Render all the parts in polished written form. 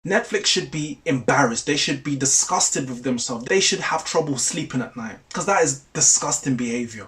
Netflix should be embarrassed. They should be disgusted with themselves. They should have trouble sleeping at night because that is disgusting behavior.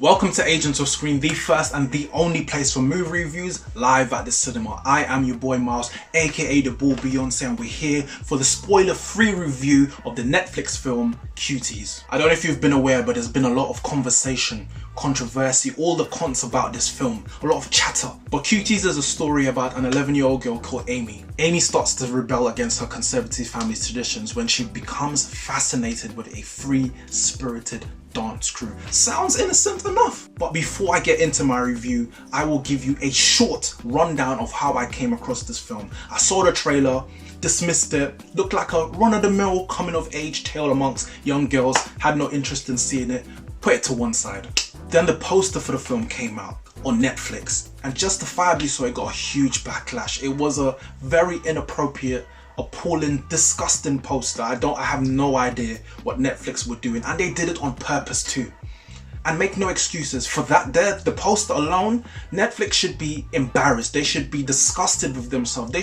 Welcome to Agents of Screen, the first and the only place for movie reviews live at the cinema. I am your boy Miles, aka the Ball Beyonce, and we're here for the spoiler-free review of the Netflix film Cuties. I don't know if you've been aware, but there's been a lot of conversation, controversy, all the cons about this film, a lot of chatter. But Cuties is a story about an 11-year-old girl called Amy. Amy starts to rebel against her conservative family's traditions when she becomes fascinated with a free-spirited dance crew. Sounds innocent enough. But before I get into my review, I will give you a short rundown of how I came across this film. I saw the trailer, dismissed it, looked like a run-of-the-mill coming-of-age tale amongst young girls, had no interest in seeing it, put it to one side. Then the poster for the film came out on Netflix, and justifiably so, it got a huge backlash. It was a very inappropriate, appalling, disgusting poster. I have no idea what Netflix were doing, and they did it on purpose too. And make no excuses for that. The poster alone, Netflix should be embarrassed. They should be disgusted with themselves. They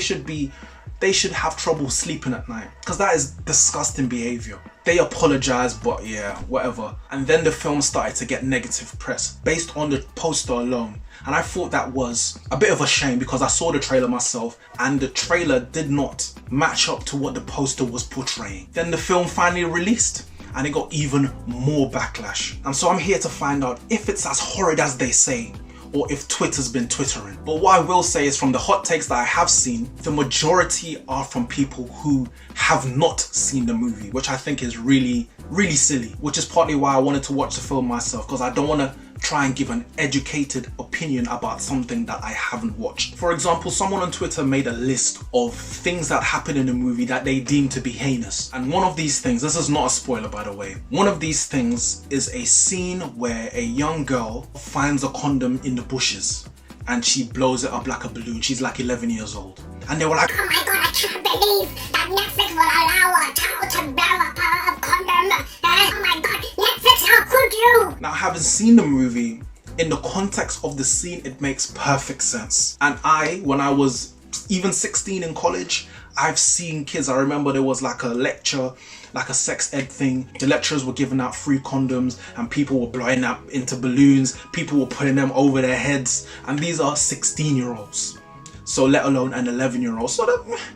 should have trouble sleeping at night because that is disgusting behavior. They apologized, but yeah, whatever. And then the film started to get negative press based on the poster alone. And I thought that was a bit of a shame because I saw the trailer myself and the trailer did not match up to what the poster was portraying. Then the film finally released and it got even more backlash. And so I'm here to find out if it's as horrid as they say, or if Twitter's been twittering. But what I will say is, from the hot takes that I have seen, the majority are from people who have not seen the movie, which I think is really silly, which is partly why I wanted to watch the film myself, because I don't want to try and give an educated opinion about something that I haven't watched. For example, someone on Twitter made a list of things that happen in the movie that they deem to be heinous. And one of these things, this is not a spoiler by the way, one of these things is a scene where a young girl finds a condom in the bushes and she blows it up like a balloon. She's like 11 years old. And they were like, "Oh my god, I can't believe that Netflix will allow a child to blow up a condom. Oh my god, Netflix, how could you?" Now, having seen the movie, in the context of the scene, it makes perfect sense. And when I was even 16 in college, I've seen kids. I remember there was like a lecture, like a sex ed thing. The lecturers were giving out free condoms and people were blowing up into balloons. People were putting them over their heads. And these are 16-year-olds. So let alone an 11-year-old. So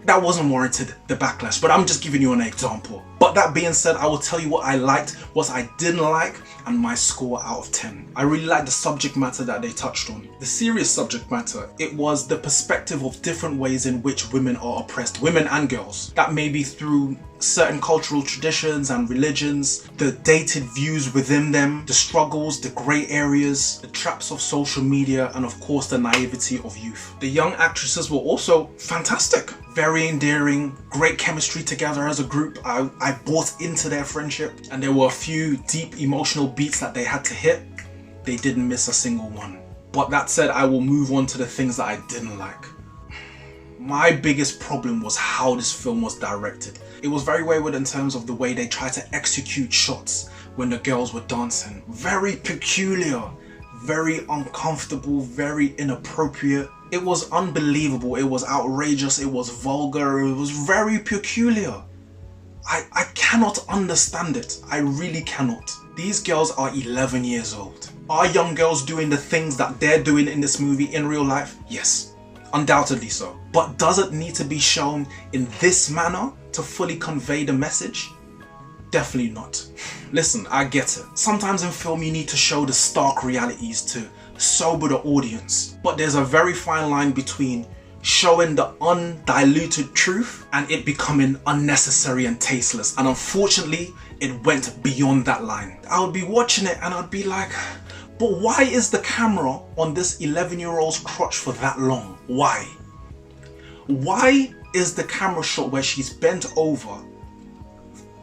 that wasn't warranted, the backlash. But I'm just giving you an example. But that being said, I will tell you what I liked, what I didn't like, and my score out of 10. I really liked the subject matter that they touched on. The serious subject matter, it was the perspective of different ways in which women are oppressed, women and girls. That may be through certain cultural traditions and religions, the dated views within them, the struggles, the grey areas, the traps of social media, and of course the naivety of youth. The young actresses were also fantastic. Very endearing, great chemistry together as a group. I bought into their friendship, and there were a few deep emotional beats that they had to hit. They didn't miss a single one. But that said, I will move on to the things that I didn't like. My biggest problem was how this film was directed. It was very wayward in terms of the way they tried to execute shots when the girls were dancing. Very peculiar, very uncomfortable, very inappropriate. It was unbelievable, it was outrageous, it was vulgar, it was very peculiar. I cannot understand it. I really cannot. These girls are 11 years old. Are young girls doing the things that they're doing in this movie in real life? Yes, undoubtedly so. But does it need to be shown in this manner to fully convey the message? Definitely not. Listen, I get it. Sometimes in film you need to show the stark realities to sober the audience. But there's a very fine line between showing the undiluted truth and it becoming unnecessary and tasteless. And unfortunately, it went beyond that line. I would be watching it and I'd be like, but why is the camera on this 11-year-old's crotch for that long? Why? Why is the camera shot where she's bent over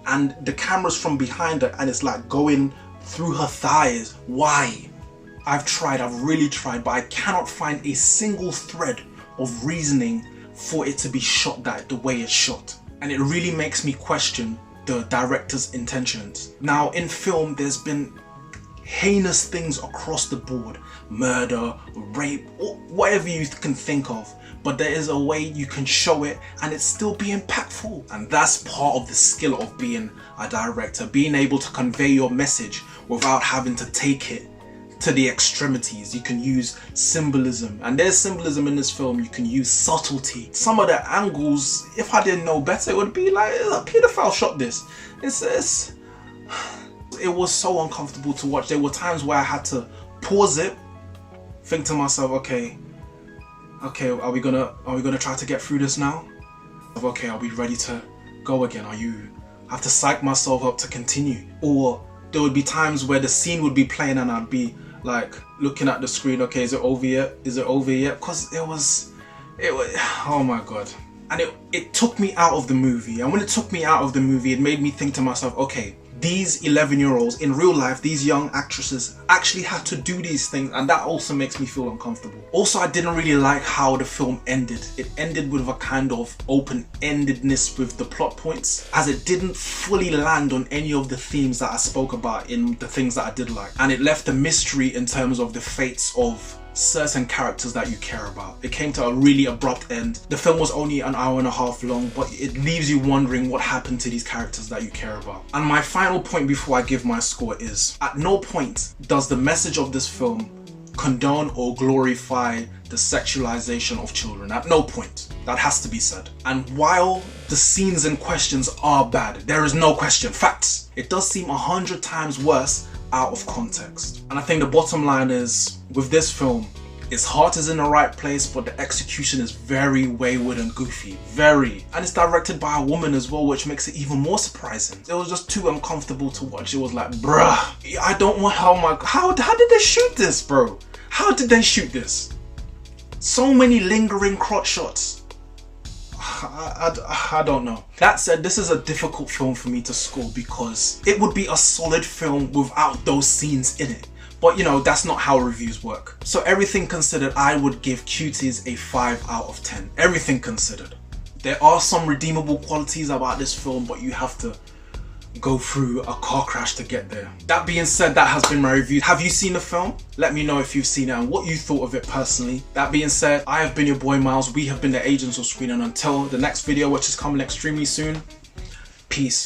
and the camera's from behind her and it's like going through her thighs? Why? I've really tried, but I cannot find a single thread of reasoning for it to be shot the way it's shot. And it really makes me question the director's intentions. Now, in film, there's been heinous things across the board. Murder, rape, or whatever you can think of. but there is a way you can show it and it still be impactful. And that's part of the skill of being a director, being able to convey your message without having to take it to the extremities. You can use symbolism, and there's symbolism in this film. You can use subtlety. Some of the angles, if I didn't know better, it would be like a pedophile shot this. It was so uncomfortable to watch. There were times where I had to pause it, think to myself, okay, are we gonna try to get through this now? Okay, are we ready to go again? Have to psych myself up to continue? Or there would be times where the scene would be playing and I'd be like looking at the screen, okay, is it over yet? Is it over yet? Because it was, oh my god. And it took me out of the movie. And when it took me out of the movie, it made me think to myself, okay, these 11-year-olds in real life, these young actresses actually had to do these things, and that also makes me feel uncomfortable. Also, I didn't really like how the film ended. It ended with a kind of open-endedness with the plot points, as it didn't fully land on any of the themes that I spoke about in the things that I did like. And it left a mystery in terms of the fates of certain characters that you care about. It came to a really abrupt end. The film was only an hour and a half long, but it leaves you wondering what happened to these characters that you care about. And my final point before I give my score is, at no point does the message of this film condone or glorify the sexualization of children. At no point. That has to be said. And while the scenes and questions are bad, there is no question, facts, it does seem 100 times worse out of context. And I think the bottom line is, with this film, its heart is in the right place, but the execution is very wayward and goofy. Very. And it's directed by a woman as well, which makes it even more surprising. It was just too uncomfortable to watch. It was like, bruh, I don't want, how did they shoot this, bro? How did they shoot this? So many lingering crotch shots. I don't know. That said, this is a difficult film for me to score because it would be a solid film without those scenes in it. But you know, that's not how reviews work. So everything considered, I would give Cuties a 5 out of 10. Everything considered. There are some redeemable qualities about this film, but you have to go through a car crash to get there. That being said, that has been my review. Have you seen the film? Let me know if you've seen it and what you thought of it personally. That being said, I have been your boy Miles. We have been the Agents of Screen, and until the next video, which is coming extremely soon, peace.